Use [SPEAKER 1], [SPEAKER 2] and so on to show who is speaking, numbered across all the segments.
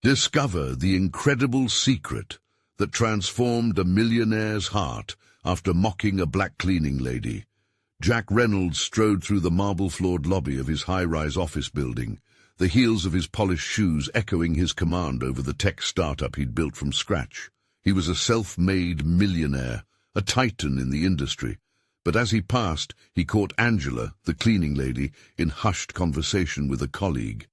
[SPEAKER 1] Discover the incredible secret that transformed a millionaire's heart after mocking a black cleaning lady. Jack Reynolds strode through the marble-floored lobby of his high-rise office building, the heels of his polished shoes echoing his command over the tech startup he'd built from scratch. He was a self-made millionaire, a titan in the industry. But as he passed, he caught Angela, the cleaning lady, in hushed conversation with a colleague.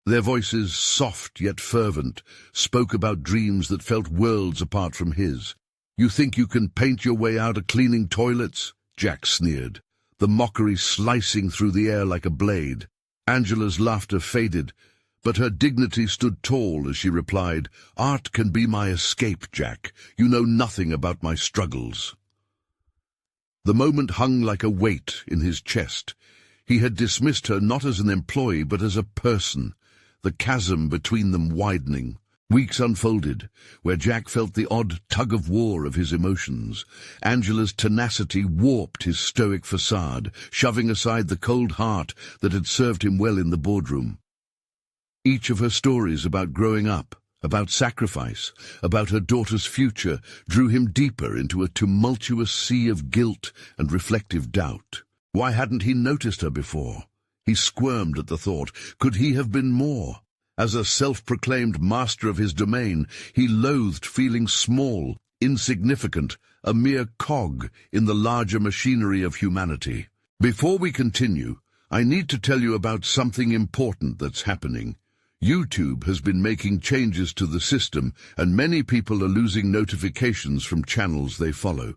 [SPEAKER 1] Their voices, soft yet fervent, spoke about dreams that felt worlds apart from his. "You think you can paint your way out of cleaning toilets?" Jack sneered, the mockery slicing through the air like a blade. Angela's laughter faded, but her dignity stood tall as she replied, "Art can be my escape, Jack. You know nothing about my struggles." The moment hung like a weight in his chest. He had dismissed her not as an employee, but as a person, the chasm between them widening. Weeks unfolded, where Jack felt the odd tug-of-war of his emotions. Angela's tenacity warped his stoic facade, shoving aside the cold heart that had served him well in the boardroom. Each of her stories about growing up, about sacrifice, about her daughter's future, drew him deeper into a tumultuous sea of guilt and reflective doubt. Why hadn't he noticed her before? He squirmed at the thought. Could he have been more? As a self-proclaimed master of his domain, he loathed feeling small, insignificant, a mere cog in the larger machinery of humanity. Before we continue, I need to tell you about something important that's happening. YouTube has been making changes to the system, and many people are losing notifications from channels they follow.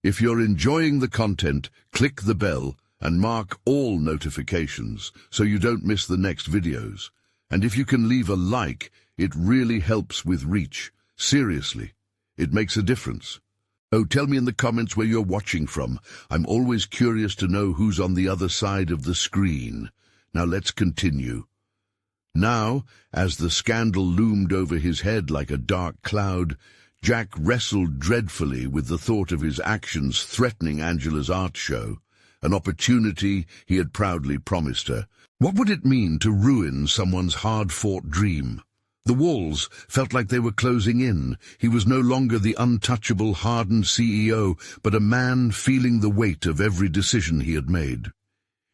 [SPEAKER 1] If you're enjoying the content, click the bell and mark all notifications so you don't miss the next videos. And if you can leave a like, it really helps with reach. Seriously, it makes a difference. Oh, tell me in the comments where you're watching from. I'm always curious to know who's on the other side of the screen. Now let's continue. Now, as the scandal loomed over his head like a dark cloud, Jack wrestled dreadfully with the thought of his actions threatening Angela's art show, an opportunity he had proudly promised her. What would it mean to ruin someone's hard-fought dream? The walls felt like they were closing in. He was no longer the untouchable, hardened CEO, but a man feeling the weight of every decision he had made.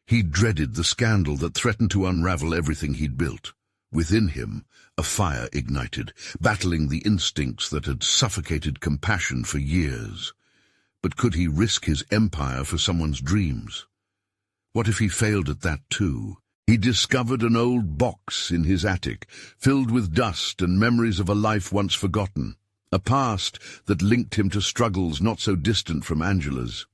[SPEAKER 1] He dreaded the scandal that threatened to unravel everything he'd built. Within him, a fire ignited, battling the instincts that had suffocated compassion for years. But could he risk his empire for someone's dreams? What if he failed at that too? He discovered an old box in his attic, filled with dust and memories of a life once forgotten, a past that linked him to struggles not so distant from Angela's.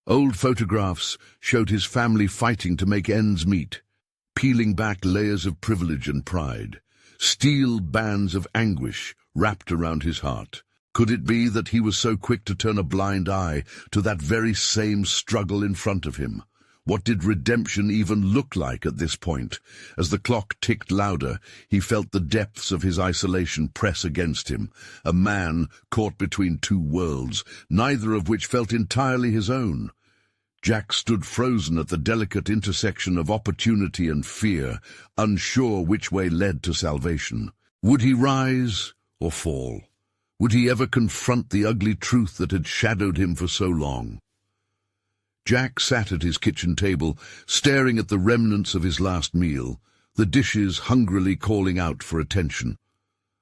[SPEAKER 1] Old photographs showed his family fighting to make ends meet, peeling back layers of privilege and pride, steel bands of anguish wrapped around his heart. Could it be that he was so quick to turn a blind eye to that very same struggle in front of him? What did redemption even look like at this point? As the clock ticked louder, he felt the depths of his isolation press against him, a man caught between two worlds, neither of which felt entirely his own. Jack stood frozen at the delicate intersection of opportunity and fear, unsure which way led to salvation. Would he rise or fall? Would he ever confront the ugly truth that had shadowed him for so long? Jack sat at his kitchen table, staring at the remnants of his last meal, the dishes hungrily calling out for attention.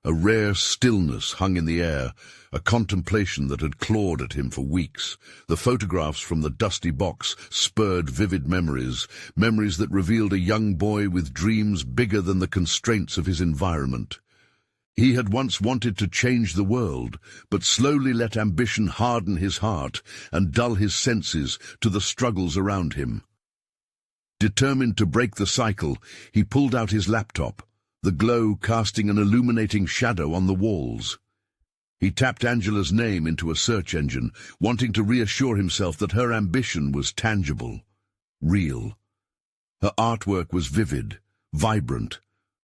[SPEAKER 1] A rare stillness hung in the air, a contemplation that had clawed at him for weeks. The photographs from the dusty box spurred vivid memories, memories that revealed a young boy with dreams bigger than the constraints of his environment. He had once wanted to change the world, but slowly let ambition harden his heart and dull his senses to the struggles around him. Determined to break the cycle, he pulled out his laptop, the glow casting an illuminating shadow on the walls. He tapped Angela's name into a search engine, wanting to reassure himself that her ambition was tangible, real. Her artwork was vivid, vibrant,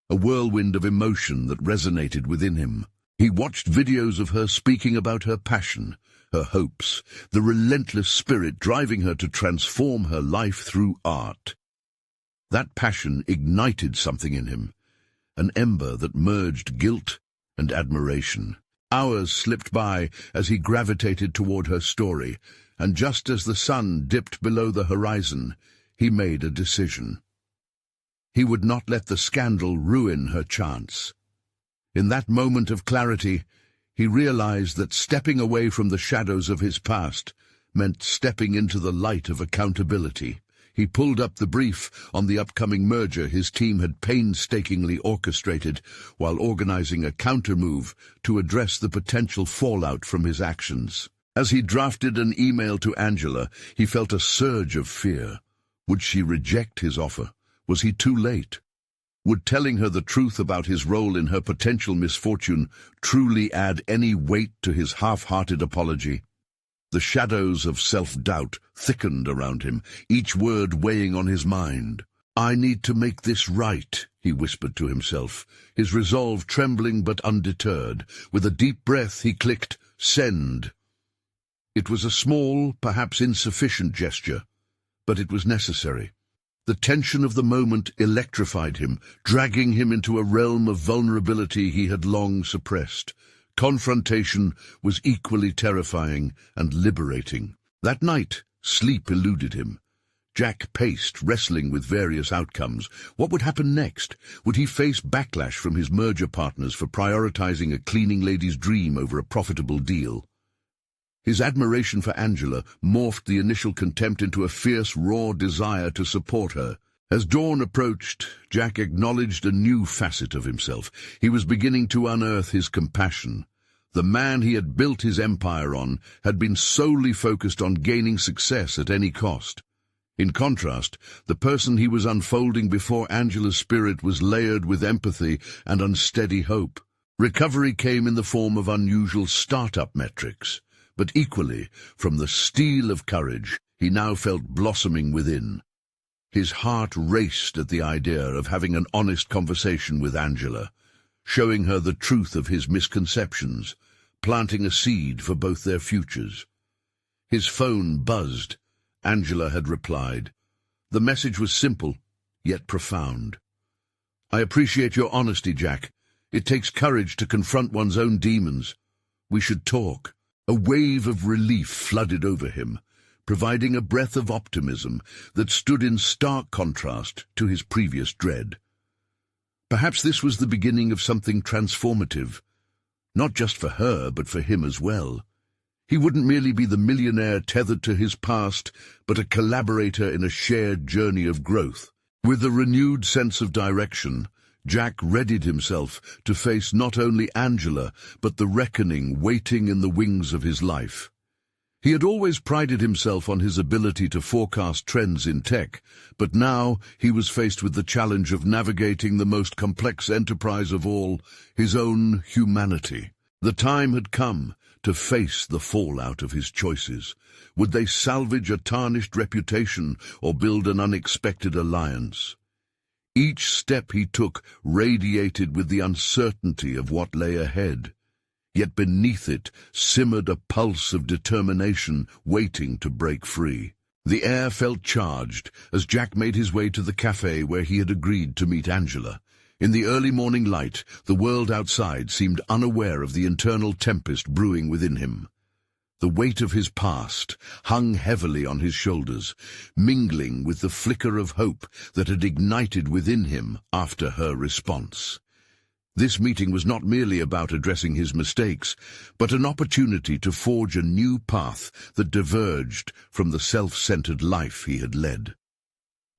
[SPEAKER 1] a whirlwind of emotion that resonated within him. He watched videos of her speaking about her passion, her hopes, the relentless spirit driving her to transform her life through art. That passion ignited something in him, an ember that merged guilt and admiration. Hours slipped by as he gravitated toward her story, and just as the sun dipped below the horizon, he made a decision. He would not let the scandal ruin her chance. In that moment of clarity, he realized that stepping away from the shadows of his past meant stepping into the light of accountability. He pulled up the brief on the upcoming merger his team had painstakingly orchestrated while organizing a countermove to address the potential fallout from his actions. As he drafted an email to Angela, he felt a surge of fear. Would she reject his offer? Was he too late? Would telling her the truth about his role in her potential misfortune truly add any weight to his half-hearted apology? The shadows of self-doubt thickened around him, each word weighing on his mind. "I need to make this right," he whispered to himself, his resolve trembling but undeterred. With a deep breath, he clicked send. It was a small, perhaps insufficient gesture, but it was necessary. The tension of the moment electrified him, dragging him into a realm of vulnerability he had long suppressed. Confrontation was equally terrifying and liberating. That night, sleep eluded him. Jack paced, wrestling with various outcomes. What would happen next? Would he face backlash from his merger partners for prioritizing a cleaning lady's dream over a profitable deal? His admiration for Angela morphed the initial contempt into a fierce, raw desire to support her. As dawn approached, Jack acknowledged a new facet of himself. He was beginning to unearth his compassion. The man he had built his empire on had been solely focused on gaining success at any cost. In contrast, the person he was unfolding before Angela's spirit was layered with empathy and unsteady hope. Recovery came in the form of unusual startup metrics, but equally, from the steel of courage he now felt blossoming within. His heart raced at the idea of having an honest conversation with Angela, showing her the truth of his misconceptions, planting a seed for both their futures. His phone buzzed. Angela had replied. The message was simple, yet profound. "I appreciate your honesty, Jack. It takes courage to confront one's own demons. We should talk." A wave of relief flooded over him, providing a breath of optimism that stood in stark contrast to his previous dread. Perhaps this was the beginning of something transformative, not just for her, but for him as well. He wouldn't merely be the millionaire tethered to his past, but a collaborator in a shared journey of growth. With a renewed sense of direction, Jack readied himself to face not only Angela, but the reckoning waiting in the wings of his life. He had always prided himself on his ability to forecast trends in tech, but now he was faced with the challenge of navigating the most complex enterprise of all, his own humanity. The time had come to face the fallout of his choices. Would they salvage a tarnished reputation or build an unexpected alliance? Each step he took radiated with the uncertainty of what lay ahead. Yet beneath it simmered a pulse of determination waiting to break free. The air felt charged as Jack made his way to the cafe where he had agreed to meet Angela. In the early morning light, the world outside seemed unaware of the internal tempest brewing within him. The weight of his past hung heavily on his shoulders, mingling with the flicker of hope that had ignited within him after her response. This meeting was not merely about addressing his mistakes, but an opportunity to forge a new path that diverged from the self-centered life he had led.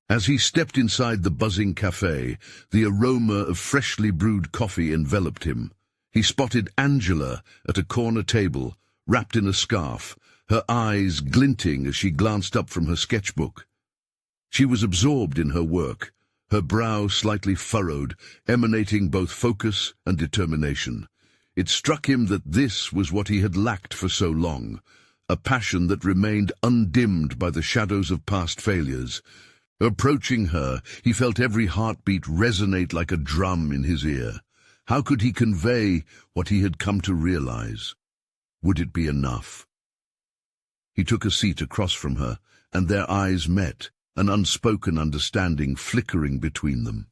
[SPEAKER 1] As he stepped inside the buzzing cafe, the aroma of freshly brewed coffee enveloped him. He spotted Angela at a corner table, wrapped in a scarf, her eyes glinting as she glanced up from her sketchbook. She was absorbed in her work, her brow slightly furrowed, emanating both focus and determination. It struck him that this was what he had lacked for so long, a passion that remained undimmed by the shadows of past failures. Approaching her, he felt every heartbeat resonate like a drum in his ear. How could he convey what he had come to realize? Would it be enough? He took a seat across from her, and their eyes met, an unspoken understanding flickering between them.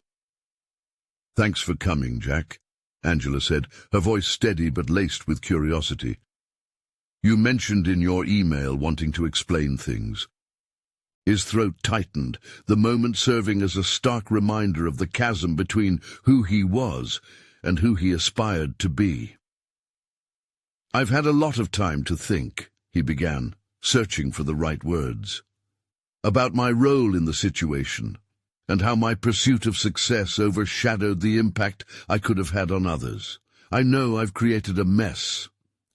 [SPEAKER 1] "Thanks for coming, Jack," Angela said, her voice steady but laced with curiosity. "You mentioned in your email wanting to explain things." His throat tightened, the moment serving as a stark reminder of the chasm between who he was and who he aspired to be. "I've had a lot of time to think," he began, searching for the right words, "about my role in the situation, and how my pursuit of success overshadowed the impact I could have had on others. I know I've created a mess,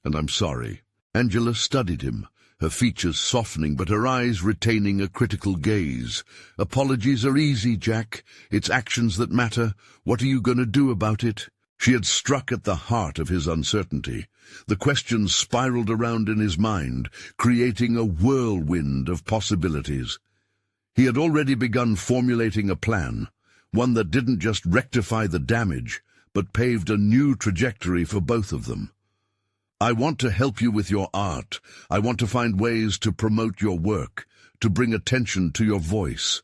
[SPEAKER 1] and I'm sorry." Angela studied him, her features softening but her eyes retaining a critical gaze. "Apologies are easy, Jack. It's actions that matter. What are you going to do about it?" She had struck at the heart of his uncertainty. The questions spiraled around in his mind, creating a whirlwind of possibilities. He had already begun formulating a plan, one that didn't just rectify the damage, but paved a new trajectory for both of them. "I want to help you with your art. I want to find ways to promote your work, to bring attention to your voice.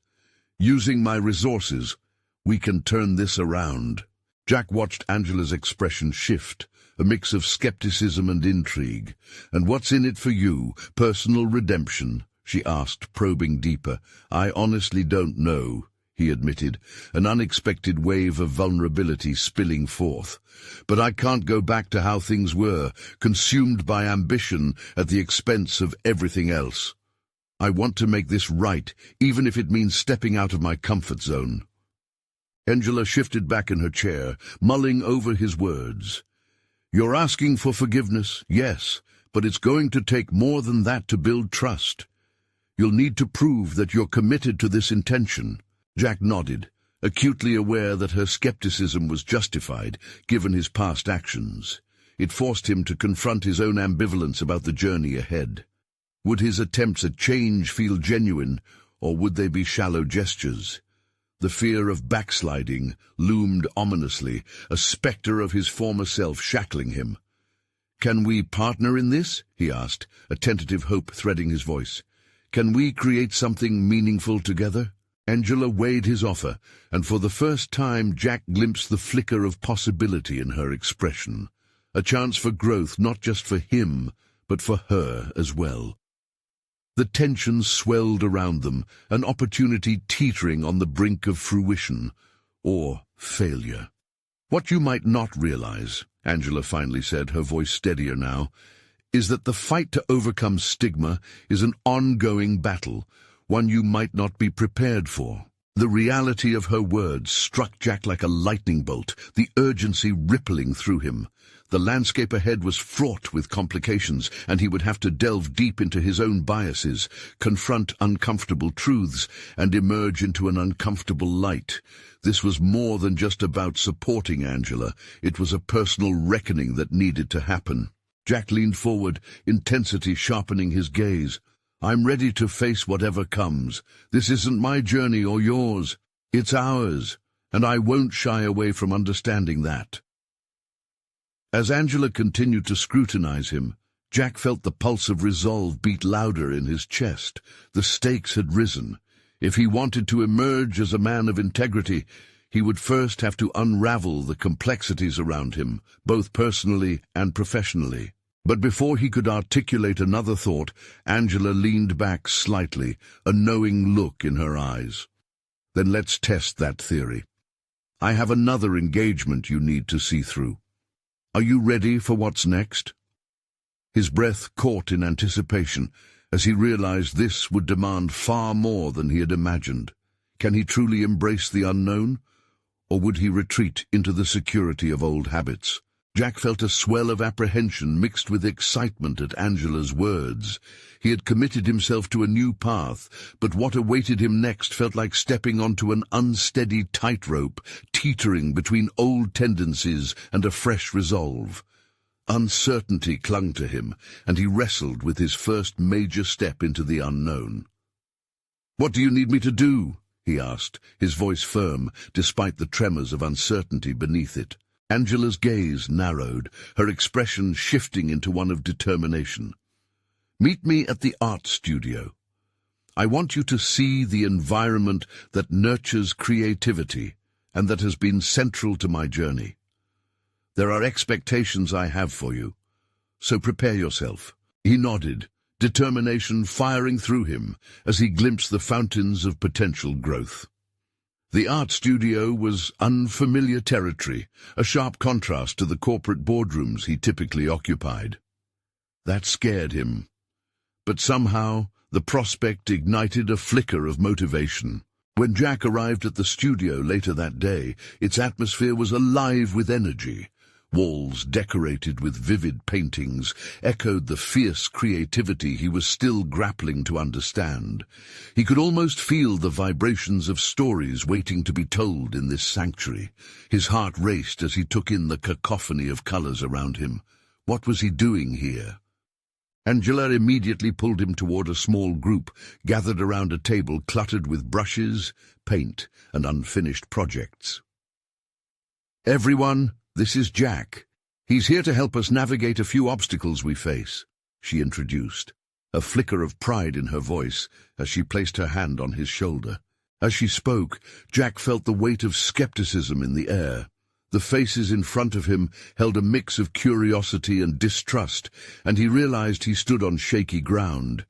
[SPEAKER 1] Using my resources, we can turn this around." Jack watched Angela's expression shift, a mix of skepticism and intrigue. "And what's in it for you? Personal redemption?" she asked, probing deeper. "I honestly don't know," he admitted, an unexpected wave of vulnerability spilling forth. "But I can't go back to how things were, consumed by ambition at the expense of everything else. I want to make this right, even if it means stepping out of my comfort zone." Angela shifted back in her chair, mulling over his words. "You're asking for forgiveness, yes, but it's going to take more than that to build trust. You'll need to prove that you're committed to this intention." Jack nodded, acutely aware that her skepticism was justified, given his past actions. It forced him to confront his own ambivalence about the journey ahead. Would his attempts at change feel genuine, or would they be shallow gestures? The fear of backsliding loomed ominously, a spectre of his former self shackling him. "Can we partner in this?" he asked, a tentative hope threading his voice. "Can we create something meaningful together?" Angela weighed his offer, and for the first time Jack glimpsed the flicker of possibility in her expression. A chance for growth not just for him, but for her as well. The tension swelled around them, an opportunity teetering on the brink of fruition, or failure. "What you might not realize," Angela finally said, her voice steadier now, "is that the fight to overcome stigma is an ongoing battle, one you might not be prepared for." The reality of her words struck Jack like a lightning bolt, the urgency rippling through him. The landscape ahead was fraught with complications, and he would have to delve deep into his own biases, confront uncomfortable truths, and emerge into an uncomfortable light. This was more than just about supporting Angela. It was a personal reckoning that needed to happen. Jack leaned forward, intensity sharpening his gaze. "I'm ready to face whatever comes. This isn't my journey or yours. It's ours, and I won't shy away from understanding that." As Angela continued to scrutinize him, Jack felt the pulse of resolve beat louder in his chest. The stakes had risen. If he wanted to emerge as a man of integrity, he would first have to unravel the complexities around him, both personally and professionally. But before he could articulate another thought, Angela leaned back slightly, a knowing look in her eyes. "Then let's test that theory. I have another engagement you need to see through. Are you ready for what's next?" His breath caught in anticipation, as he realized this would demand far more than he had imagined. Can he truly embrace the unknown, or would he retreat into the security of old habits? Jack felt a swell of apprehension mixed with excitement at Angela's words. He had committed himself to a new path, but what awaited him next felt like stepping onto an unsteady tightrope, teetering between old tendencies and a fresh resolve. Uncertainty clung to him, and he wrestled with his first major step into the unknown. "What do you need me to do?" he asked, his voice firm, despite the tremors of uncertainty beneath it. Angela's gaze narrowed, her expression shifting into one of determination. "Meet me at the art studio. I want you to see the environment that nurtures creativity and that has been central to my journey. There are expectations I have for you, so prepare yourself." He nodded, determination firing through him as he glimpsed the fountains of potential growth. The art studio was unfamiliar territory, a sharp contrast to the corporate boardrooms he typically occupied. That scared him. But somehow, the prospect ignited a flicker of motivation. When Jack arrived at the studio later that day, its atmosphere was alive with energy. Walls decorated with vivid paintings echoed the fierce creativity he was still grappling to understand. He could almost feel the vibrations of stories waiting to be told in this sanctuary. His heart raced as he took in the cacophony of colors around him. What was he doing here? Angela immediately pulled him toward a small group gathered around a table cluttered with brushes, paint, and unfinished projects. "Everyone, this is Jack. He's here to help us navigate a few obstacles we face," she introduced, a flicker of pride in her voice as she placed her hand on his shoulder. As she spoke, Jack felt the weight of skepticism in the air. The faces in front of him held a mix of curiosity and distrust, and he realized he stood on shaky ground.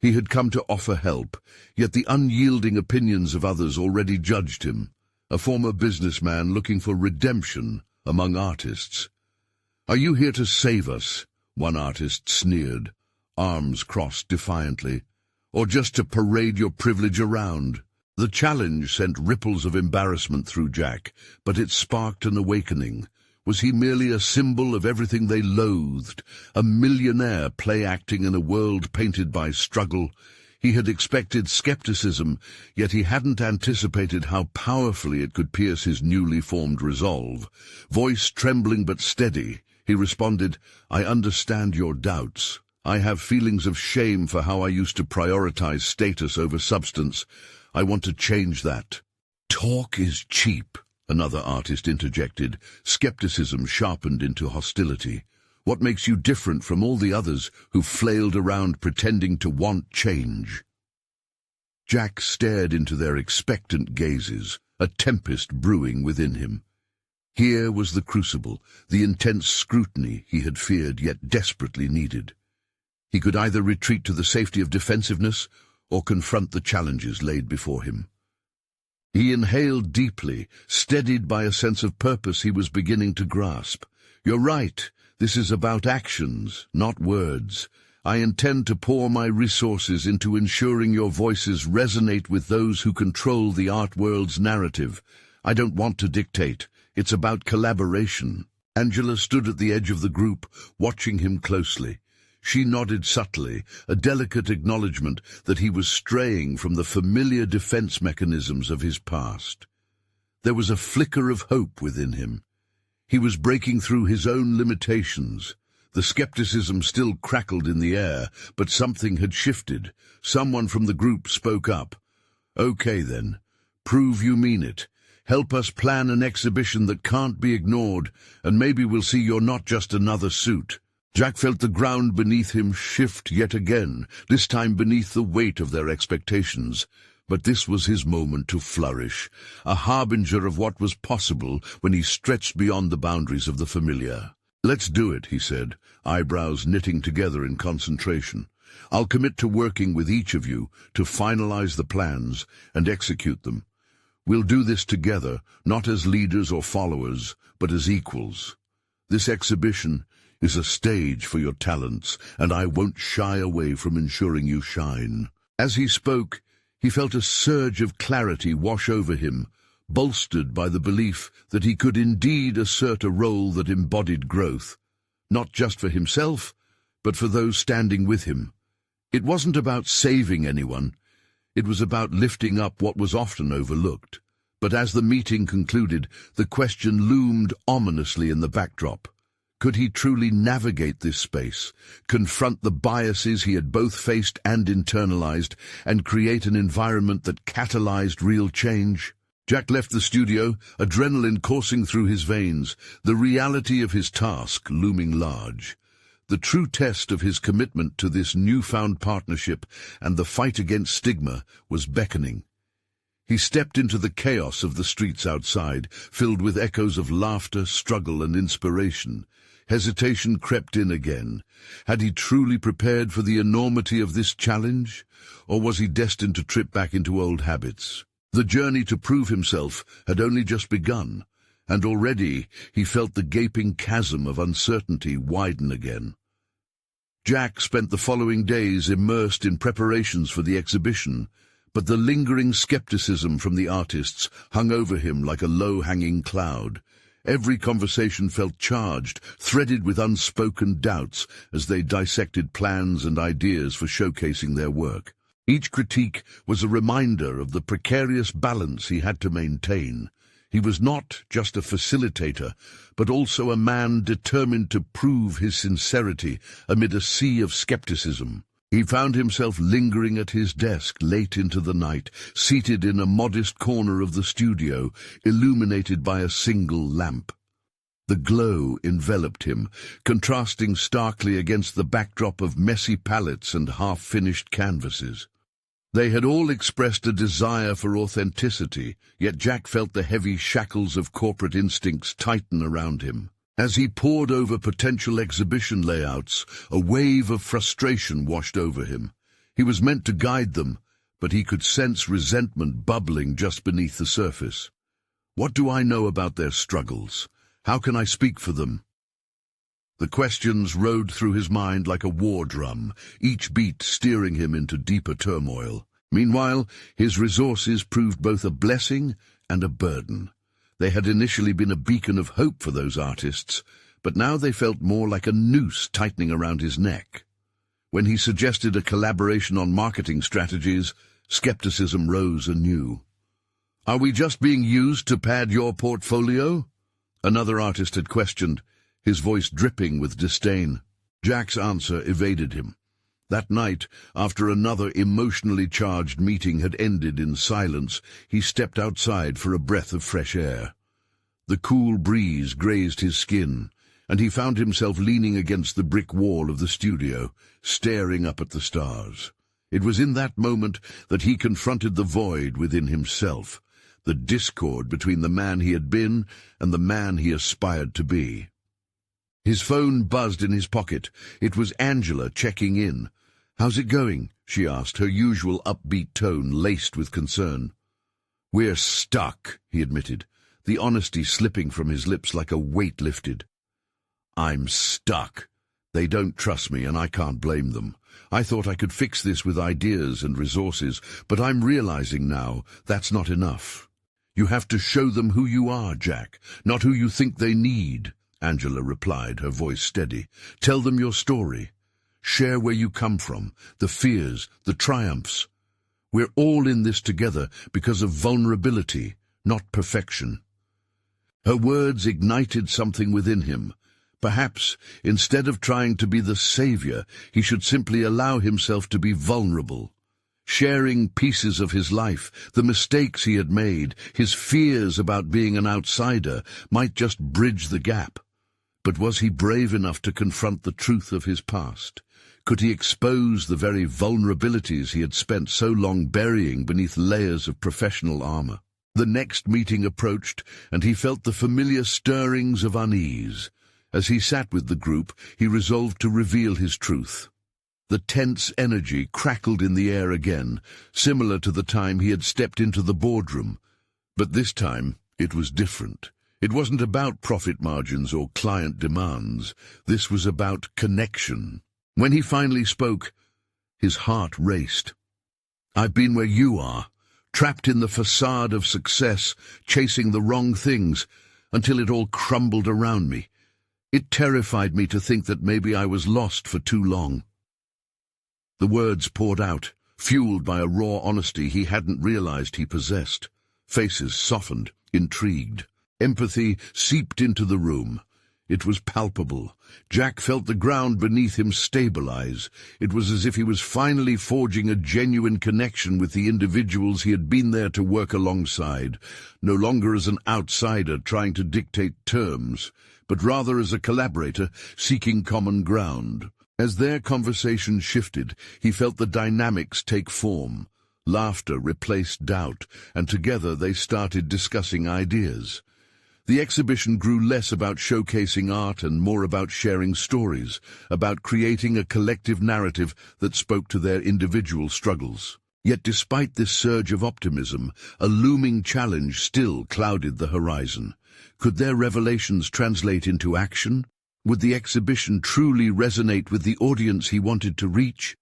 [SPEAKER 1] He had come to offer help, yet the unyielding opinions of others already judged him, a former businessman looking for redemption among artists. "Are you here to save us?" one artist sneered, arms crossed defiantly. "Or just to parade your privilege around?" The challenge sent ripples of embarrassment through Jack, but it sparked an awakening. Was he merely a symbol of everything they loathed, a millionaire play-acting in a world painted by struggle? He had expected skepticism, yet he hadn't anticipated how powerfully it could pierce his newly formed resolve. Voice trembling but steady, he responded, "I understand your doubts. I have feelings of shame for how I used to prioritize status over substance. I want to change that." "Talk is cheap," another artist interjected, skepticism sharpened into hostility. "What makes you different from all the others who flailed around pretending to want change?" Jack stared into their expectant gazes, a tempest brewing within him. Here was the crucible, the intense scrutiny he had feared yet desperately needed. He could either retreat to the safety of defensiveness or confront the challenges laid before him. He inhaled deeply, steadied by a sense of purpose he was beginning to grasp. "You're right. This is about actions, not words. I intend to pour my resources into ensuring your voices resonate with those who control the art world's narrative. I don't want to dictate. It's about collaboration." Angela stood at the edge of the group, watching him closely. She nodded subtly, a delicate acknowledgement that he was straying from the familiar defense mechanisms of his past. There was a flicker of hope within him. He was breaking through his own limitations. The skepticism still crackled in the air, but something had shifted. Someone from the group spoke up. "Okay then, prove you mean it. Help us plan an exhibition that can't be ignored, and maybe we'll see you're not just another suit." Jack felt the ground beneath him shift yet again, this time beneath the weight of their expectations. But this was his moment to flourish, a harbinger of what was possible when he stretched beyond the boundaries of the familiar. "Let's do it," he said, eyebrows knitting together in concentration. "I'll commit to working with each of you to finalize the plans and execute them. We'll do this together, not as leaders or followers, but as equals. This exhibition is a stage for your talents, and I won't shy away from ensuring you shine." As he spoke, he felt a surge of clarity wash over him, bolstered by the belief that he could indeed assert a role that embodied growth, not just for himself, but for those standing with him. It wasn't about saving anyone. It was about lifting up what was often overlooked. But as the meeting concluded, the question loomed ominously in the backdrop. Could he truly navigate this space, confront the biases he had both faced and internalized, and create an environment that catalyzed real change? Jack left the studio, adrenaline coursing through his veins, the reality of his task looming large. The true test of his commitment to this newfound partnership and the fight against stigma was beckoning. He stepped into the chaos of the streets outside, filled with echoes of laughter, struggle, and inspiration. Hesitation crept in again. Had he truly prepared for the enormity of this challenge? Or was he destined to trip back into old habits? The journey to prove himself had only just begun, and already he felt the gaping chasm of uncertainty widen again. Jack spent the following days immersed in preparations for the exhibition, but the lingering skepticism from the artists hung over him like a low-hanging cloud. Every conversation felt charged, threaded with unspoken doubts as they dissected plans and ideas for showcasing their work. Each critique was a reminder of the precarious balance he had to maintain. He was not just a facilitator, but also a man determined to prove his sincerity amid a sea of skepticism. He found himself lingering at his desk late into the night, seated in a modest corner of the studio, illuminated by a single lamp. The glow enveloped him, contrasting starkly against the backdrop of messy palettes and half-finished canvases. They had all expressed a desire for authenticity, yet Jack felt the heavy shackles of corporate instincts tighten around him. As he pored over potential exhibition layouts, a wave of frustration washed over him. He was meant to guide them, but he could sense resentment bubbling just beneath the surface. What do I know about their struggles? How can I speak for them? The questions rode through his mind like a war drum, each beat steering him into deeper turmoil. Meanwhile, his resources proved both a blessing and a burden. They had initially been a beacon of hope for those artists, but now they felt more like a noose tightening around his neck. When he suggested a collaboration on marketing strategies, skepticism rose anew. "Are we just being used to pad your portfolio?" another artist had questioned, his voice dripping with disdain. Jack's answer evaded him. That night, after another emotionally charged meeting had ended in silence, he stepped outside for a breath of fresh air. The cool breeze grazed his skin, and he found himself leaning against the brick wall of the studio, staring up at the stars. It was in that moment that he confronted the void within himself, the discord between the man he had been and the man he aspired to be. His phone buzzed in his pocket. It was Angela checking in. "How's it going?" she asked, her usual upbeat tone laced with concern. "We're stuck," he admitted, the honesty slipping from his lips like a weight lifted. "I'm stuck. They don't trust me, and I can't blame them. I thought I could fix this with ideas and resources, but I'm realizing now that's not enough. You have to show them who you are, Jack, not who you think they need," Angela replied, her voice steady. "Tell them your story. Share where you come from, the fears, the triumphs. We're all in this together because of vulnerability, not perfection." Her words ignited something within him. Perhaps, instead of trying to be the savior, he should simply allow himself to be vulnerable. Sharing pieces of his life, the mistakes he had made, his fears about being an outsider, might just bridge the gap. But was he brave enough to confront the truth of his past? Could he expose the very vulnerabilities he had spent so long burying beneath layers of professional armor? The next meeting approached, and he felt the familiar stirrings of unease. As he sat with the group, he resolved to reveal his truth. The tense energy crackled in the air again, similar to the time he had stepped into the boardroom. But this time, it was different. It wasn't about profit margins or client demands. This was about connection. When he finally spoke, his heart raced. "I've been where you are, trapped in the facade of success, chasing the wrong things, until it all crumbled around me. It terrified me to think that maybe I was lost for too long." The words poured out, fueled by a raw honesty he hadn't realized he possessed. Faces softened, intrigued. Empathy seeped into the room. It was palpable. Jack felt the ground beneath him stabilize. It was as if he was finally forging a genuine connection with the individuals he had been there to work alongside, no longer as an outsider trying to dictate terms, but rather as a collaborator seeking common ground. As their conversation shifted, he felt the dynamics take form. Laughter replaced doubt, and together they started discussing ideas. The exhibition grew less about showcasing art and more about sharing stories, about creating a collective narrative that spoke to their individual struggles. Yet despite this surge of optimism, a looming challenge still clouded the horizon. Could their revelations translate into action? Would the exhibition truly resonate with the audience he wanted to reach?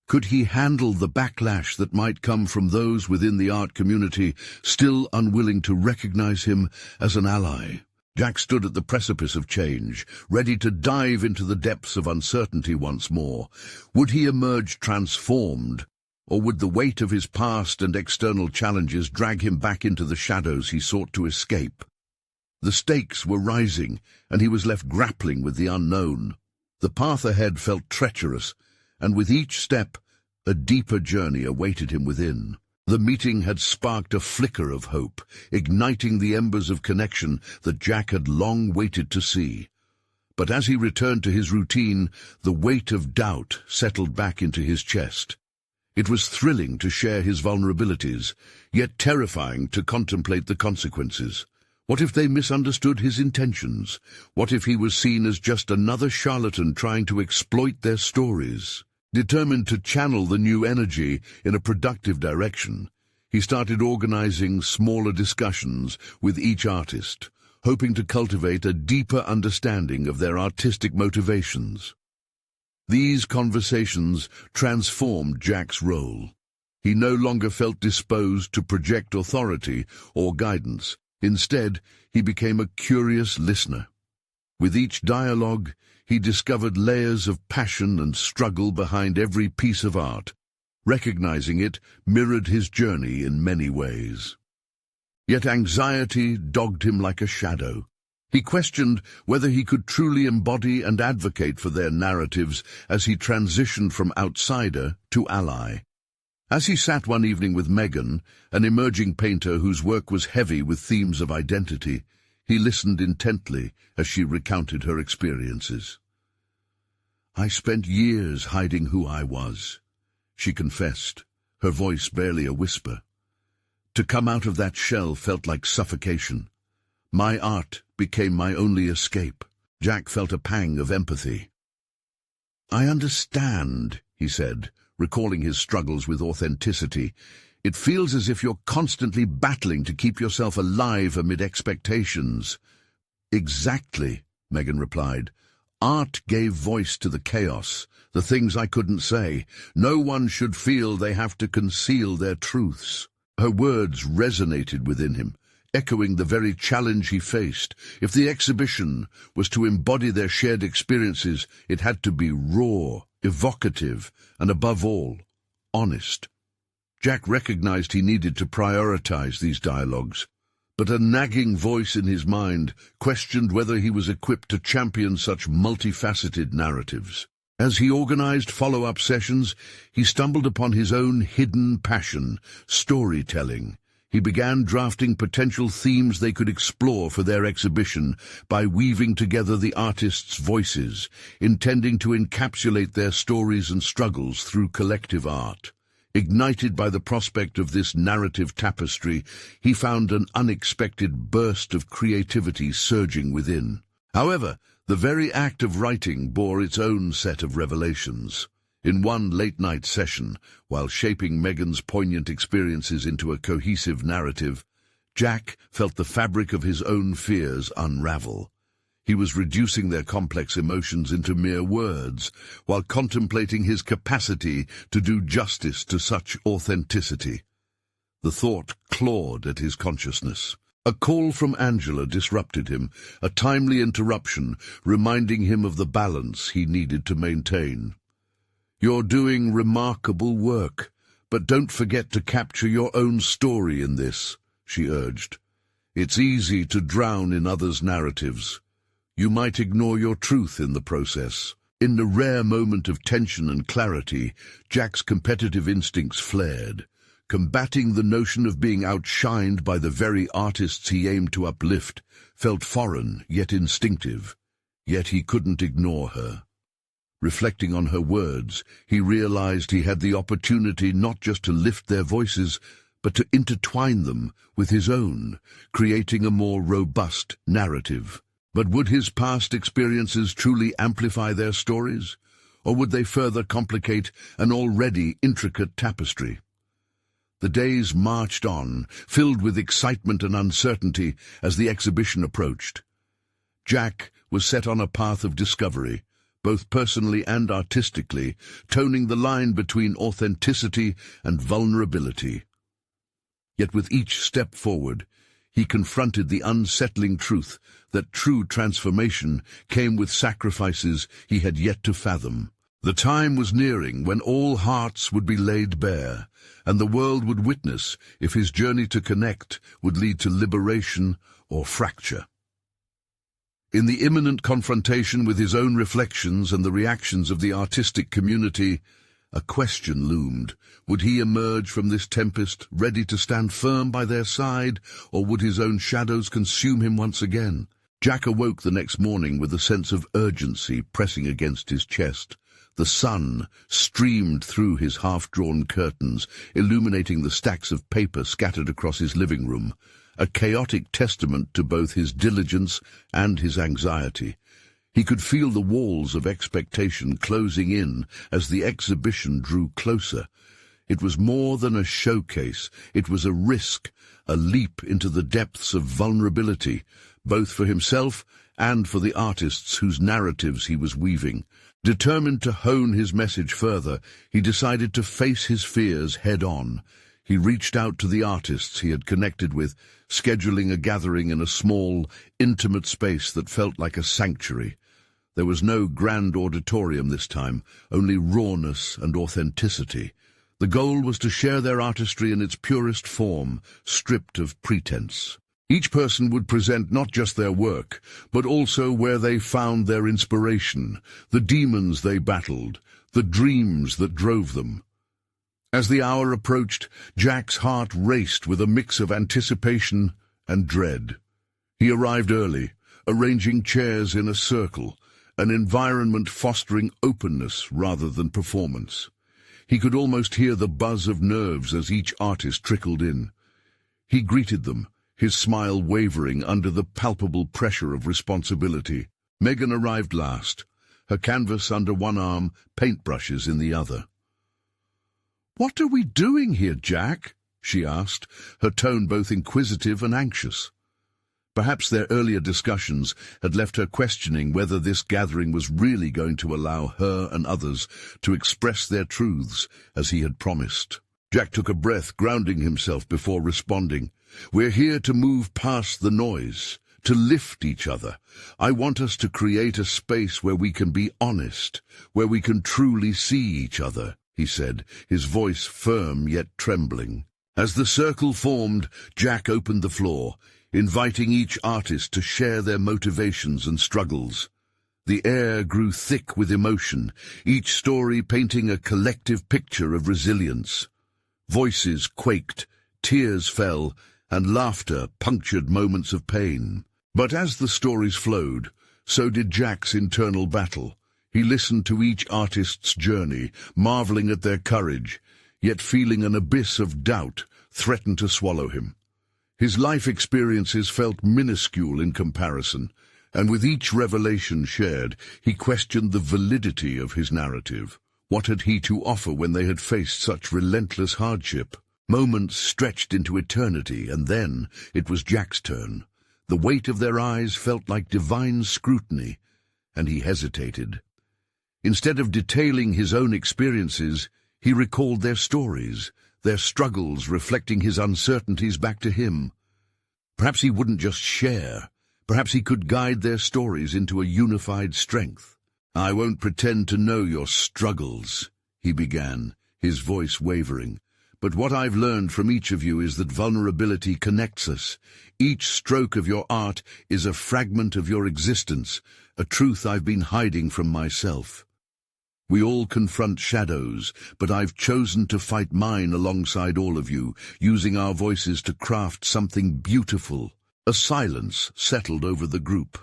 [SPEAKER 1] Could he handle the backlash that might come from those within the art community still unwilling to recognize him as an ally? Jack stood at the precipice of change, ready to dive into the depths of uncertainty once more. Would he emerge transformed, or would the weight of his past and external challenges drag him back into the shadows he sought to escape? The stakes were rising, and he was left grappling with the unknown. The path ahead felt treacherous, and with each step, a deeper journey awaited him within. The meeting had sparked a flicker of hope, igniting the embers of connection that Jack had long waited to see. But as he returned to his routine, the weight of doubt settled back into his chest. It was thrilling to share his vulnerabilities, yet terrifying to contemplate the consequences. What if they misunderstood his intentions? What if he was seen as just another charlatan trying to exploit their stories? Determined to channel the new energy in a productive direction, he started organizing smaller discussions with each artist, hoping to cultivate a deeper understanding of their artistic motivations. These conversations transformed Jack's role. He no longer felt disposed to project authority or guidance. Instead, he became a curious listener. With each dialogue, he discovered layers of passion and struggle behind every piece of art. Recognizing it mirrored his journey in many ways. Yet anxiety dogged him like a shadow. He questioned whether he could truly embody and advocate for their narratives as he transitioned from outsider to ally. As he sat one evening with Megan, an emerging painter whose work was heavy with themes of identity, he listened intently as she recounted her experiences. "I spent years hiding who I was," she confessed, her voice barely a whisper. "To come out of that shell felt like suffocation. My art became my only escape." Jack felt a pang of empathy. "I understand," he said, recalling his struggles with authenticity. "It feels as if you're constantly battling to keep yourself alive amid expectations." "Exactly," Megan replied. "Art gave voice to the chaos, the things I couldn't say. No one should feel they have to conceal their truths." Her words resonated within him, echoing the very challenge he faced. If the exhibition was to embody their shared experiences, it had to be raw, evocative, and above all, honest. Jack recognized he needed to prioritize these dialogues, but a nagging voice in his mind questioned whether he was equipped to champion such multifaceted narratives. As he organized follow-up sessions, he stumbled upon his own hidden passion, storytelling. He began drafting potential themes they could explore for their exhibition by weaving together the artists' voices, intending to encapsulate their stories and struggles through collective art. Ignited by the prospect of this narrative tapestry, he found an unexpected burst of creativity surging within. However, the very act of writing bore its own set of revelations. In one late-night session, while shaping Megan's poignant experiences into a cohesive narrative, Jack felt the fabric of his own fears unravel. He was reducing their complex emotions into mere words, while contemplating his capacity to do justice to such authenticity. The thought clawed at his consciousness. A call from Angela disrupted him, a timely interruption reminding him of the balance he needed to maintain. "You're doing remarkable work, but don't forget to capture your own story in this," she urged. "It's easy to drown in others' narratives. You might ignore your truth in the process." In the rare moment of tension and clarity, Jack's competitive instincts flared. Combating the notion of being outshined by the very artists he aimed to uplift felt foreign yet instinctive, yet he couldn't ignore her. Reflecting on her words, he realized he had the opportunity not just to lift their voices, but to intertwine them with his own, creating a more robust narrative. But would his past experiences truly amplify their stories, or would they further complicate an already intricate tapestry? The days marched on, filled with excitement and uncertainty as the exhibition approached. Jack was set on a path of discovery, both personally and artistically, toning the line between authenticity and vulnerability. Yet with each step forward, he confronted the unsettling truth that true transformation came with sacrifices he had yet to fathom. The time was nearing when all hearts would be laid bare, and the world would witness if his journey to connect would lead to liberation or fracture. In the imminent confrontation with his own reflections and the reactions of the artistic community, a question loomed. Would he emerge from this tempest ready to stand firm by their side, or would his own shadows consume him once again? Jack awoke the next morning with a sense of urgency pressing against his chest. The sun streamed through his half-drawn curtains, illuminating the stacks of paper scattered across his living room, a chaotic testament to both his diligence and his anxiety. He could feel the walls of expectation closing in as the exhibition drew closer. It was more than a showcase. It was a risk, a leap into the depths of vulnerability, both for himself and for the artists whose narratives he was weaving. Determined to hone his message further, he decided to face his fears head-on. He reached out to the artists he had connected with, scheduling a gathering in a small, intimate space that felt like a sanctuary. There was no grand auditorium this time, only rawness and authenticity. The goal was to share their artistry in its purest form, stripped of pretense. Each person would present not just their work, but also where they found their inspiration, the demons they battled, the dreams that drove them. As the hour approached, Jack's heart raced with a mix of anticipation and dread. He arrived early, arranging chairs in a circle, an environment fostering openness rather than performance. He could almost hear the buzz of nerves as each artist trickled in. He greeted them, his smile wavering under the palpable pressure of responsibility. Megan arrived last, her canvas under one arm, paintbrushes in the other. "What are we doing here, Jack?" she asked, her tone both inquisitive and anxious. Perhaps their earlier discussions had left her questioning whether this gathering was really going to allow her and others to express their truths as he had promised. Jack took a breath, grounding himself before responding. "We're here to move past the noise, to lift each other. I want us to create a space where we can be honest, where we can truly see each other," he said, his voice firm yet trembling. As the circle formed, Jack opened the floor, inviting each artist to share their motivations and struggles. The air grew thick with emotion, each story painting a collective picture of resilience. Voices quaked, tears fell, and laughter punctured moments of pain. But as the stories flowed, so did Jack's internal battle. He listened to each artist's journey, marveling at their courage, yet feeling an abyss of doubt threaten to swallow him. His life experiences felt minuscule in comparison, and with each revelation shared, he questioned the validity of his narrative. What had he to offer when they had faced such relentless hardship? Moments stretched into eternity, and then it was Jack's turn. The weight of their eyes felt like divine scrutiny, and he hesitated. Instead of detailing his own experiences, he recalled their stories, their struggles reflecting his uncertainties back to him. Perhaps he wouldn't just share. Perhaps he could guide their stories into a unified strength. "I won't pretend to know your struggles," he began, his voice wavering. "But what I've learned from each of you is that vulnerability connects us. Each stroke of your art is a fragment of your existence, a truth I've been hiding from myself. We all confront shadows, but I've chosen to fight mine alongside all of you, using our voices to craft something beautiful." A silence settled over the group.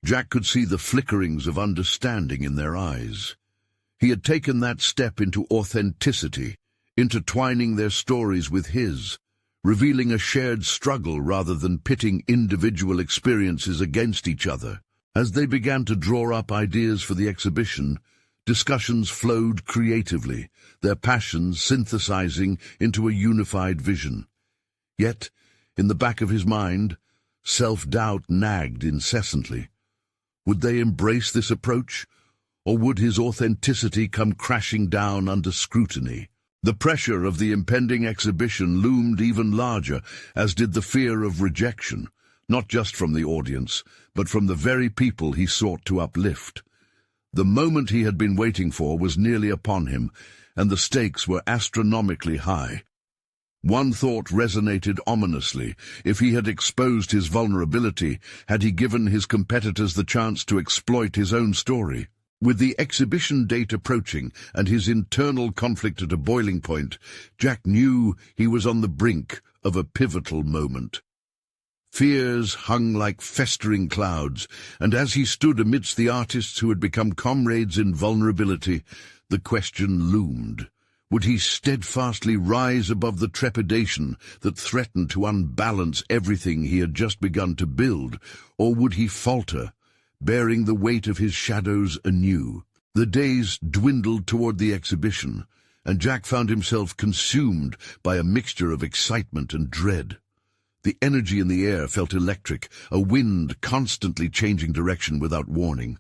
[SPEAKER 1] Jack could see the flickerings of understanding in their eyes. He had taken that step into authenticity, intertwining their stories with his, revealing a shared struggle rather than pitting individual experiences against each other. As they began to draw up ideas for the exhibition, discussions flowed creatively, their passions synthesizing into a unified vision. Yet, in the back of his mind, self-doubt nagged incessantly. Would they embrace this approach, or would his authenticity come crashing down under scrutiny? The pressure of the impending exhibition loomed even larger, as did the fear of rejection, not just from the audience, but from the very people he sought to uplift. The moment he had been waiting for was nearly upon him, and the stakes were astronomically high. One thought resonated ominously. If he had exposed his vulnerability, had he given his competitors the chance to exploit his own story? With the exhibition date approaching and his internal conflict at a boiling point, Jack knew he was on the brink of a pivotal moment. Fears hung like festering clouds, and as he stood amidst the artists who had become comrades in vulnerability, the question loomed. Would he steadfastly rise above the trepidation that threatened to unbalance everything he had just begun to build, or would he falter, bearing the weight of his shadows anew? The days dwindled toward the exhibition, and Jack found himself consumed by a mixture of excitement and dread. The energy in the air felt electric, a wind constantly changing direction without warning.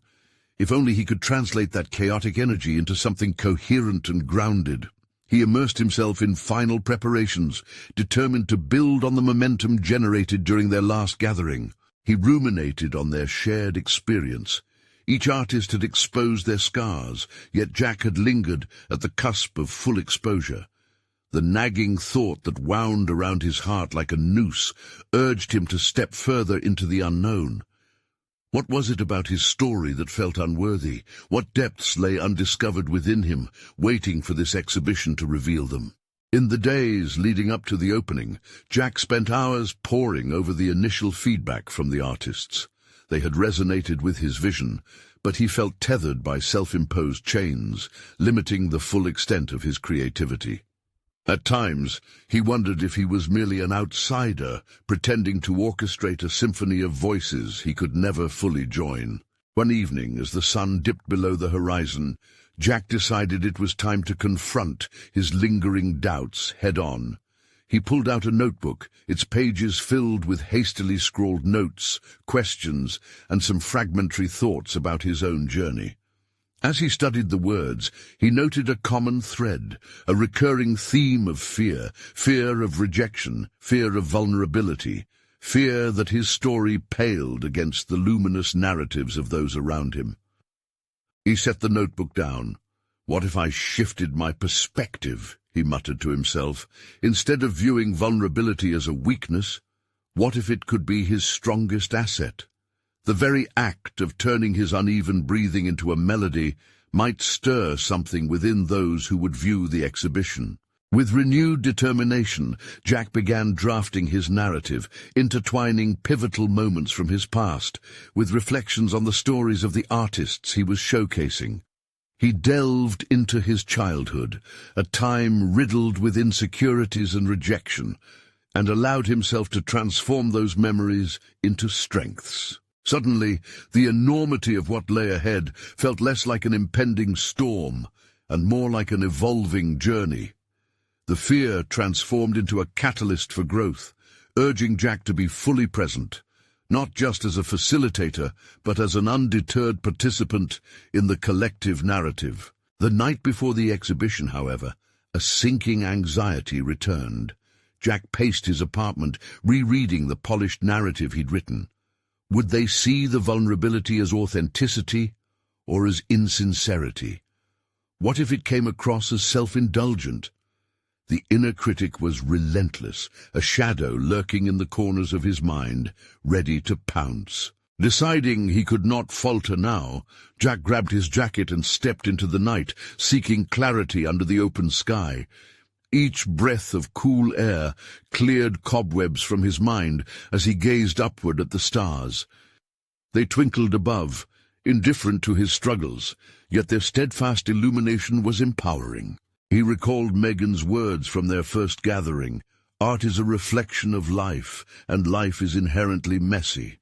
[SPEAKER 1] If only he could translate that chaotic energy into something coherent and grounded. He immersed himself in final preparations, determined to build on the momentum generated during their last gathering. He ruminated on their shared experience. Each artist had exposed their scars, yet Jack had lingered at the cusp of full exposure. The nagging thought that wound around his heart like a noose urged him to step further into the unknown. What was it about his story that felt unworthy? What depths lay undiscovered within him, waiting for this exhibition to reveal them? In the days leading up to the opening, Jack spent hours poring over the initial feedback from the artists. They had resonated with his vision, but he felt tethered by self-imposed chains, limiting the full extent of his creativity. At times, he wondered if he was merely an outsider, pretending to orchestrate a symphony of voices he could never fully join. One evening, as the sun dipped below the horizon, Jack decided it was time to confront his lingering doubts head-on. He pulled out a notebook, its pages filled with hastily scrawled notes, questions, and some fragmentary thoughts about his own journey. As he studied the words, he noted a common thread, a recurring theme of fear, fear of rejection, fear of vulnerability, fear that his story paled against the luminous narratives of those around him. He set the notebook down. "What if I shifted my perspective?" he muttered to himself. "Instead of viewing vulnerability as a weakness, what if it could be his strongest asset? The very act of turning his uneven breathing into a melody might stir something within those who would view the exhibition." With renewed determination, Jack began drafting his narrative, intertwining pivotal moments from his past with reflections on the stories of the artists he was showcasing. He delved into his childhood, a time riddled with insecurities and rejection, and allowed himself to transform those memories into strengths. Suddenly, the enormity of what lay ahead felt less like an impending storm and more like an evolving journey. The fear transformed into a catalyst for growth, urging Jack to be fully present, not just as a facilitator, but as an undeterred participant in the collective narrative. The night before the exhibition, however, a sinking anxiety returned. Jack paced his apartment, rereading the polished narrative he'd written. Would they see the vulnerability as authenticity or as insincerity? What if it came across as self-indulgent? The inner critic was relentless, a shadow lurking in the corners of his mind, ready to pounce. Deciding he could not falter now, Jack grabbed his jacket and stepped into the night, seeking clarity under the open sky. Each breath of cool air cleared cobwebs from his mind as he gazed upward at the stars. They twinkled above, indifferent to his struggles, yet their steadfast illumination was empowering. He recalled Megan's words from their first gathering: "Art is a reflection of life, and life is inherently messy."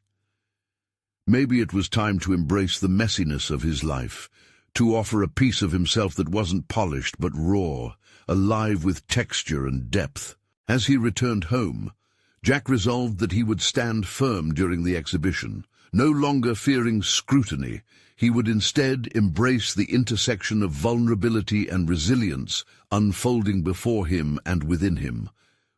[SPEAKER 1] Maybe it was time to embrace the messiness of his life, to offer a piece of himself that wasn't polished but raw, alive with texture and depth. As he returned home, Jack resolved that he would stand firm during the exhibition. No longer fearing scrutiny, he would instead embrace the intersection of vulnerability and resilience unfolding before him and within him.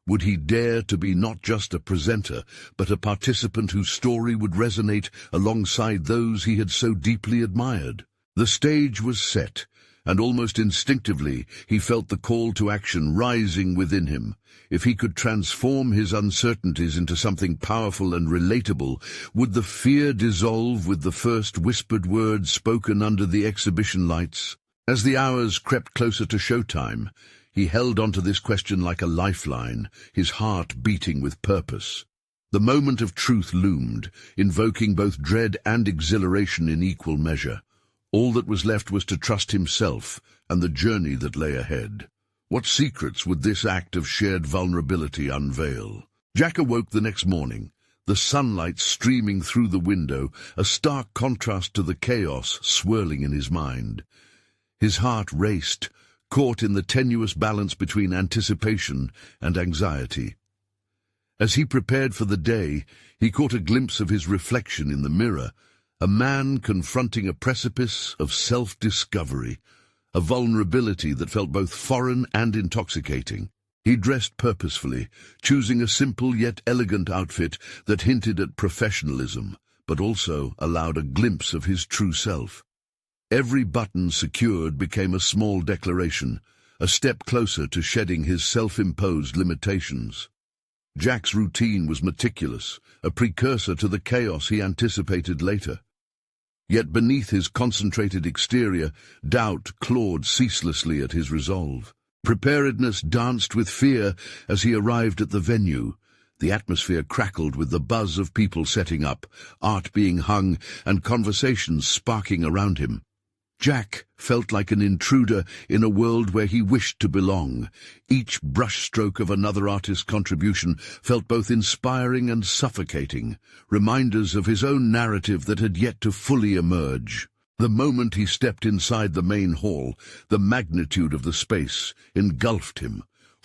[SPEAKER 1] Would he dare to be not just a presenter, but a participant whose story would resonate alongside those he had so deeply admired? The stage was set, and almost instinctively he felt the call to action rising within him. If he could transform his uncertainties into something powerful and relatable, would the fear dissolve with the first whispered words spoken under the exhibition lights? As the hours crept closer to showtime, he held onto this question like a lifeline, his heart beating with purpose. The moment of truth loomed, invoking both dread and exhilaration in equal measure. All that was left was to trust himself and the journey that lay ahead. What secrets would this act of shared vulnerability unveil? Jack awoke the next morning, the sunlight streaming through the window, a stark contrast to the chaos swirling in his mind. His heart raced, caught in the tenuous balance between anticipation and anxiety. As he prepared for the day, he caught a glimpse of his reflection in the mirror, a man confronting a precipice of self-discovery, a vulnerability that felt both foreign and intoxicating. He dressed purposefully, choosing a simple yet elegant outfit that hinted at professionalism, but also allowed a glimpse of his true self. Every button secured became a small declaration, a step closer to shedding his self-imposed limitations. Jack's routine was meticulous, a precursor to the chaos he anticipated later. Yet beneath his concentrated exterior, doubt clawed ceaselessly at his resolve. Preparedness danced with fear as he arrived at the venue. The atmosphere crackled with the buzz of people setting up, art being hung, and conversations sparking around him. Jack felt like an intruder in a world where he wished to belong. Each brushstroke of another artist's contribution felt both inspiring and suffocating, reminders of his own narrative that had yet to fully emerge. The moment he stepped inside the main hall, the magnitude of the space engulfed him.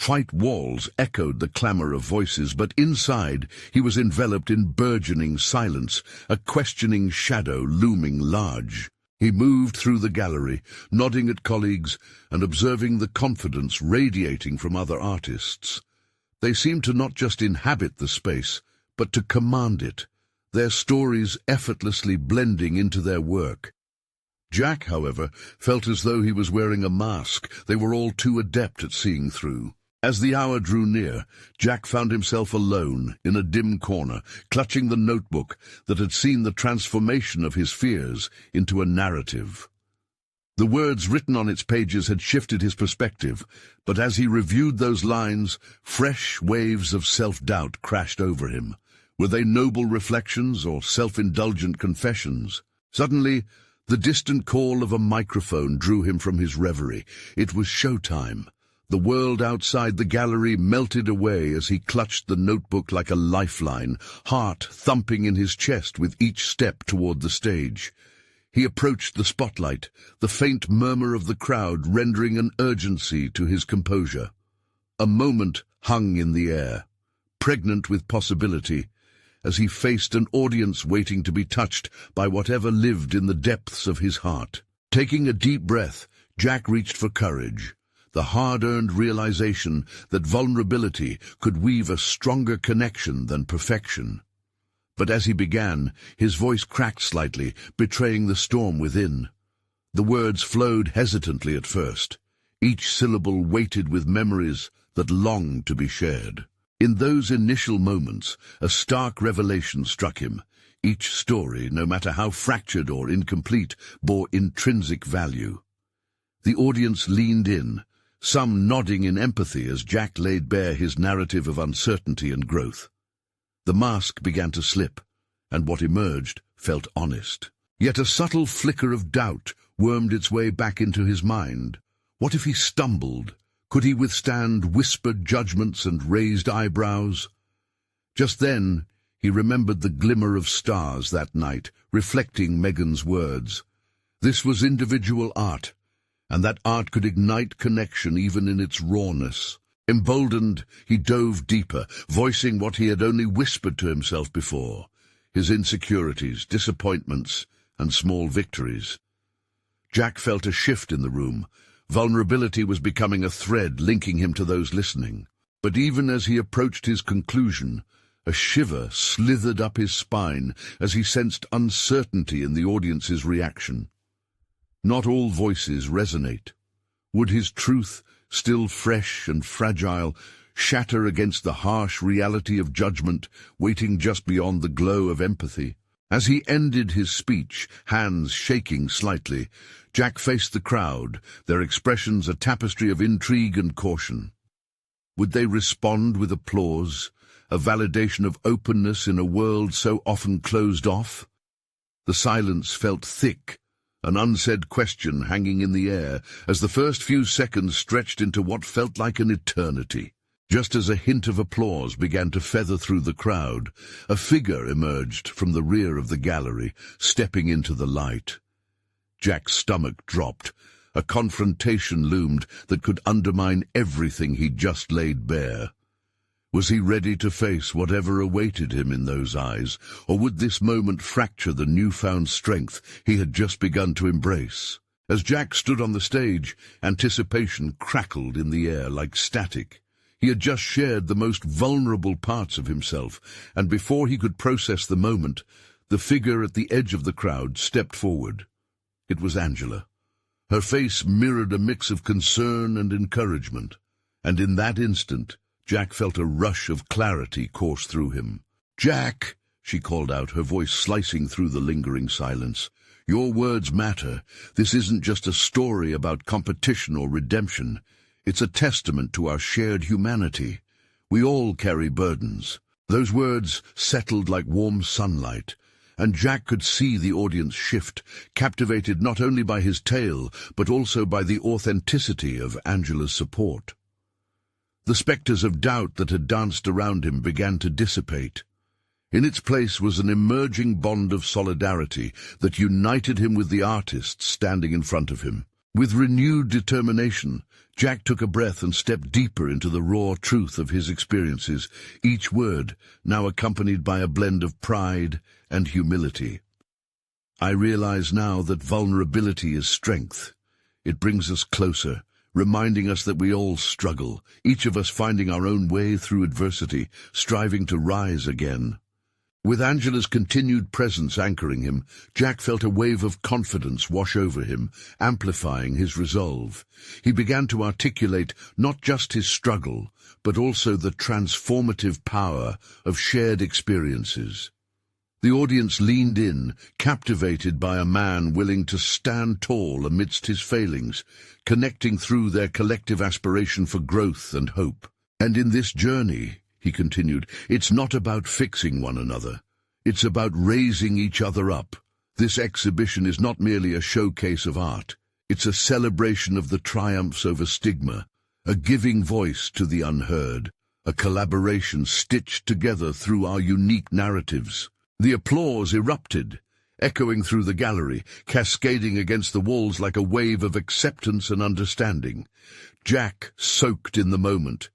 [SPEAKER 1] White walls echoed the clamor of voices, but inside he was enveloped in burgeoning silence, a questioning shadow looming large. He moved through the gallery, nodding at colleagues and observing the confidence radiating from other artists. They seemed to not just inhabit the space, but to command it, their stories effortlessly blending into their work. Jack, however, felt as though he was wearing a mask they were all too adept at seeing through. As the hour drew near, Jack found himself alone in a dim corner, clutching the notebook that had seen the transformation of his fears into a narrative. The words written on its pages had shifted his perspective, but as he reviewed those lines, fresh waves of self-doubt crashed over him. Were they noble reflections or self-indulgent confessions? Suddenly, the distant call of a microphone drew him from his reverie. It was showtime. The world outside the gallery melted away as he clutched the notebook like a lifeline, heart thumping in his chest with each step toward the stage. He approached the spotlight, the faint murmur of the crowd rendering an urgency to his composure. A moment hung in the air, pregnant with possibility, as he faced an audience waiting to be touched by whatever lived in the depths of his heart. Taking a deep breath, Jack reached for courage, the hard-earned realization that vulnerability could weave a stronger connection than perfection. But as he began, his voice cracked slightly, betraying the storm within. The words flowed hesitantly at first, each syllable weighted with memories that longed to be shared. In those initial moments, a stark revelation struck him. Each story, no matter how fractured or incomplete, bore intrinsic value. The audience leaned in, some nodding in empathy as Jack laid bare his narrative of uncertainty and growth. The mask began to slip, and what emerged felt honest. Yet a subtle flicker of doubt wormed its way back into his mind. What if he stumbled? Could he withstand whispered judgments and raised eyebrows? Just then, he remembered the glimmer of stars that night, reflecting Megan's words. This was individual art, and that art could ignite connection even in its rawness. Emboldened, he dove deeper, voicing what he had only whispered to himself before, his insecurities, disappointments, and small victories. Jack felt a shift in the room. Vulnerability was becoming a thread linking him to those listening. But even as he approached his conclusion, a shiver slithered up his spine as he sensed uncertainty in the audience's reaction. Not all voices resonate. Would his truth, still fresh and fragile, shatter against the harsh reality of judgment waiting just beyond the glow of empathy? As he ended his speech, hands shaking slightly, Jack faced the crowd, their expressions a tapestry of intrigue and caution. Would they respond with applause, a validation of openness in a world so often closed off? The silence felt thick, an unsaid question hanging in the air as the first few seconds stretched into what felt like an eternity. Just as a hint of applause began to feather through the crowd, a figure emerged from the rear of the gallery, stepping into the light. Jack's stomach dropped. A confrontation loomed that could undermine everything he'd just laid bare. Was he ready to face whatever awaited him in those eyes, or would this moment fracture the newfound strength he had just begun to embrace? As Jack stood on the stage, anticipation crackled in the air like static. He had just shared the most vulnerable parts of himself, and before he could process the moment, the figure at the edge of the crowd stepped forward. It was Angela. Her face mirrored a mix of concern and encouragement, and in that instant, Jack felt a rush of clarity course through him. "Jack," she called out, her voice slicing through the lingering silence. "Your words matter. This isn't just a story about competition or redemption. It's a testament to our shared humanity. We all carry burdens." Those words settled like warm sunlight, and Jack could see the audience shift, captivated not only by his tale, but also by the authenticity of Angela's support. The spectres of doubt that had danced around him began to dissipate. In its place was an emerging bond of solidarity that united him with the artists standing in front of him. With renewed determination, Jack took a breath and stepped deeper into the raw truth of his experiences, each word now accompanied by a blend of pride and humility. "I realize now that vulnerability is strength. It brings us closer, reminding us that we all struggle, each of us finding our own way through adversity, striving to rise again." With Angela's continued presence anchoring him, Jack felt a wave of confidence wash over him, amplifying his resolve. He began to articulate not just his struggle, but also the transformative power of shared experiences. The audience leaned in, captivated by a man willing to stand tall amidst his failings, connecting through their collective aspiration for growth and hope. "And in this journey," he continued, "it's not about fixing one another. It's about raising each other up. This exhibition is not merely a showcase of art. It's a celebration of the triumphs over stigma, a giving voice to the unheard, a collaboration stitched together through our unique narratives." The applause erupted, echoing through the gallery, cascading against the walls like a wave of acceptance and understanding. Jack soaked in the moment,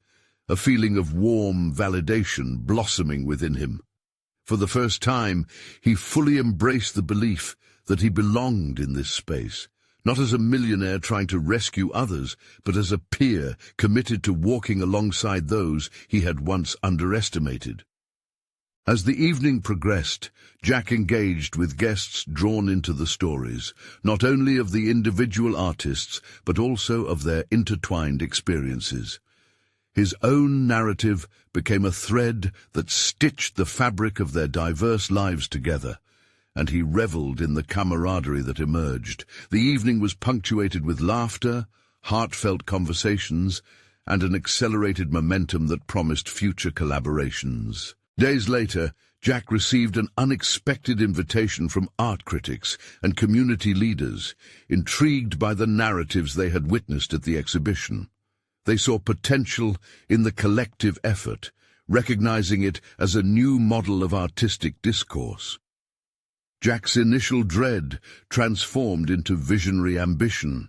[SPEAKER 1] a feeling of warm validation blossoming within him. For the first time, he fully embraced the belief that he belonged in this space, not as a millionaire trying to rescue others, but as a peer committed to walking alongside those he had once underestimated. As the evening progressed, Jack engaged with guests drawn into the stories, not only of the individual artists, but also of their intertwined experiences. His own narrative became a thread that stitched the fabric of their diverse lives together, and he reveled in the camaraderie that emerged. The evening was punctuated with laughter, heartfelt conversations, and an accelerated momentum that promised future collaborations. Days later, Jack received an unexpected invitation from art critics and community leaders, intrigued by the narratives they had witnessed at the exhibition. They saw potential in the collective effort, recognizing it as a new model of artistic discourse. Jack's initial dread transformed into visionary ambition.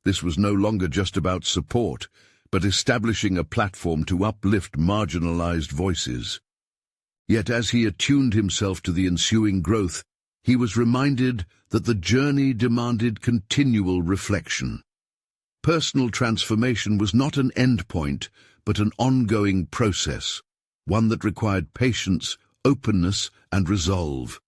[SPEAKER 1] This was no longer just about support, but establishing a platform to uplift marginalized voices. Yet as he attuned himself to the ensuing growth, he was reminded that the journey demanded continual reflection. Personal transformation was not an endpoint, but an ongoing process, one that required patience, openness, and resolve.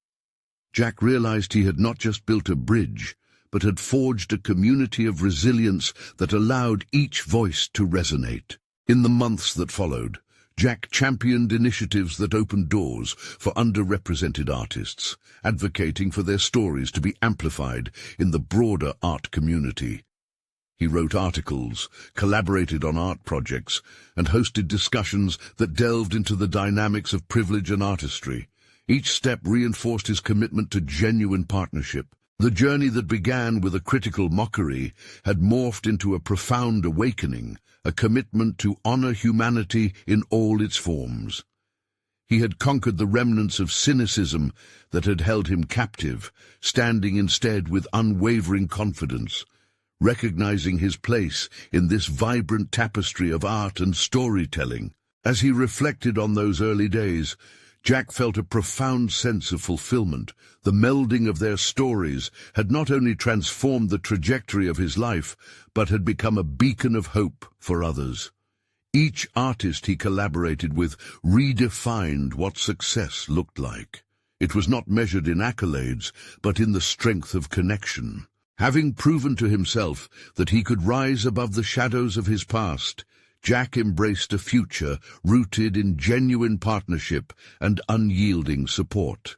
[SPEAKER 1] Jack realized he had not just built a bridge, but had forged a community of resilience that allowed each voice to resonate. In the months that followed, Jack championed initiatives that opened doors for underrepresented artists, advocating for their stories to be amplified in the broader art community. He wrote articles, collaborated on art projects, and hosted discussions that delved into the dynamics of privilege and artistry. Each step reinforced his commitment to genuine partnership. The journey that began with a critical mockery had morphed into a profound awakening, a commitment to honor humanity in all its forms. He had conquered the remnants of cynicism that had held him captive, standing instead with unwavering confidence, recognizing his place in this vibrant tapestry of art and storytelling. As he reflected on those early days, Jack felt a profound sense of fulfillment. The melding of their stories had not only transformed the trajectory of his life, but had become a beacon of hope for others. Each artist he collaborated with redefined what success looked like. It was not measured in accolades, but in the strength of connection. Having proven to himself that he could rise above the shadows of his past, Jack embraced a future rooted in genuine partnership and unyielding support.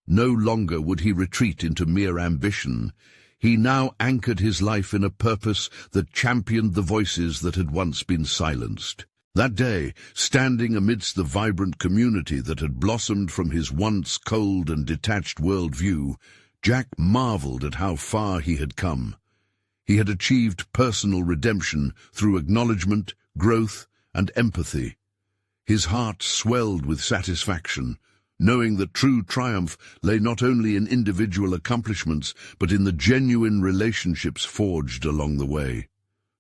[SPEAKER 1] No longer would he retreat into mere ambition. He now anchored his life in a purpose that championed the voices that had once been silenced. That day, standing amidst the vibrant community that had blossomed from his once cold and detached worldview, Jack marveled at how far he had come. He had achieved personal redemption through acknowledgement, growth, and empathy. His heart swelled with satisfaction, knowing that true triumph lay not only in individual accomplishments, but in the genuine relationships forged along the way.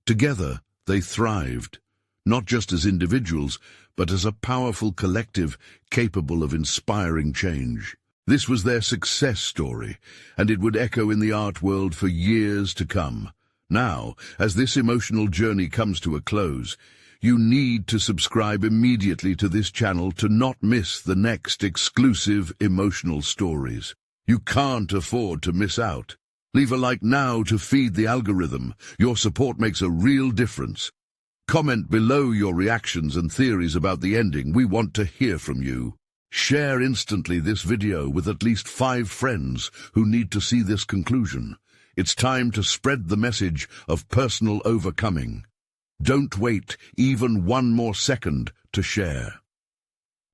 [SPEAKER 1] Together, they thrived, not just as individuals, but as a powerful collective capable of inspiring change. This was their success story, and it would echo in the art world for years to come. Now, as this emotional journey comes to a close, you need to subscribe immediately to this channel to not miss the next exclusive emotional stories. You can't afford to miss out. Leave a like now to feed the algorithm. Your support makes a real difference. Comment below your reactions and theories about the ending. We want to hear from you. Share instantly this video with at least 5 friends who need to see this conclusion. It's time to spread the message of personal overcoming. Don't wait even one more second to share.